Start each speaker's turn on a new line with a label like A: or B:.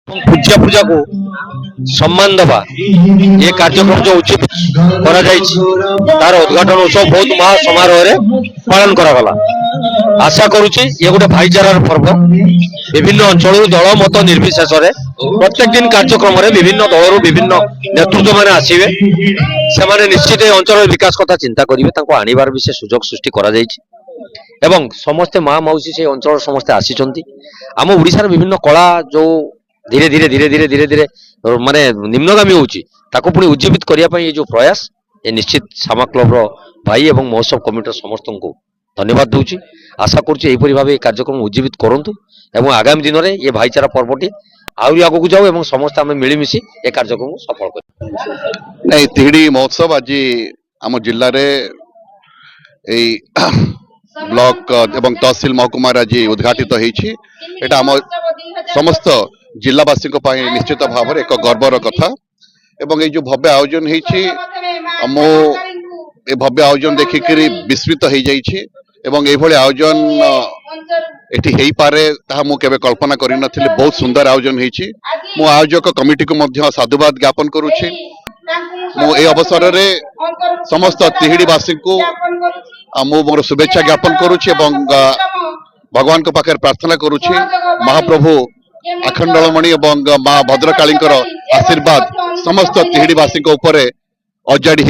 A: ପୂଜା ପୂଜାକୁ ସମ୍ମାନ ଦେବା ଏ କାର୍ଯ୍ୟକ୍ରମ जो ଉଚିତ କରାଯାଇଛି ତାର ଉଦ୍ଘାଟନ ଉତ୍ସବ ବହୁତ ମହା ସମାରୋହରେ ପାଳନ କରାଗଲା। ଆଶା କରୁଛି ଏ ଗୋଟେ ଭାଇଚାରାର ପର୍ବ। ବିଭିନ୍ନ ଅଞ୍ଚଳରୁ ଦଳ ମତ ନିର୍ବିଶେଷରେ ପ୍ରତ୍ୟେକ ଦିନ କାର୍ଯ୍ୟକ୍ରମରେ ବିଭିନ୍ନ ଦଳରୁ ବିଭିନ୍ନ ନେତୃତ୍ୱମାନେ ଆସିବେ। ସେମାନେ ନିଶ୍ଚିତ ଏ ଅଞ୍ଚଳର ବିକାଶ କଥା ଚିନ୍ତା କରିବେ। ତାଙ୍କୁ ଆଣିବାର ବି ସେ ସୁଯୋଗ ସୃଷ୍ଟି କରାଯାଇଛି ଏବଂ ସମସ୍ତେ ମା ମାଉସୀ ସେ ଅଞ୍ଚଳର ସମସ୍ତେ ଆସିଛନ୍ତି। ଆମ ଓଡ଼ିଶାର ବିଭିନ୍ନ କଳା जो धीरे धीरे धीरे धीरे धीरे धीरे माने निम्नगामी होची ताको पुणी उज्जीवित करिया पई ये जो प्रयास ये निश्चित सामा क्लब रो भाई एवं महोत्सव कमिटी समस्त को धन्यवाद दूची। आशा करूची एपरि भाबे कार्यक्रम उज्जीवित करंतु एवं आगामी दिन में ये भाईचारा पर्वटी आउरी आगु जाऊ एवं समस्त आम मिलमिशि ए कार्यक्रम सफल कर
B: नहीं तिहिडी महोत्सव आज आम जिले रे ब्लॉक एवं तहसील महकुमार आज उद्घाटित होईछि। एटा आम समस्त जिलावासी निश्चित भाव में एक गर्वर कथा एवं ये जो भव्य आयोजन होईछि मो ए भव्य आयोजन देखिकरी विस्मित हो जाइछि एवं एभली आयोजन एठी हेई पारे ताहा मु केबे कल्पना करि नथिले। बहुत सुंदर आयोजन होईछि। मु आयोजक कमिटी को मध्य साधुवाद ज्ञापन करूछि। मु ए अवसर रे समस्त तिहिडीवासी को मु मोर शुभेच्छा ज्ञापन करूछि एवं भगवान को पाखे प्रार्थना करूछि महाप्रभु अखंडलमणि एवं माँ भद्रकाली आशीर्वाद समस्त तिहिडीवासी ऊपर अजाड़ी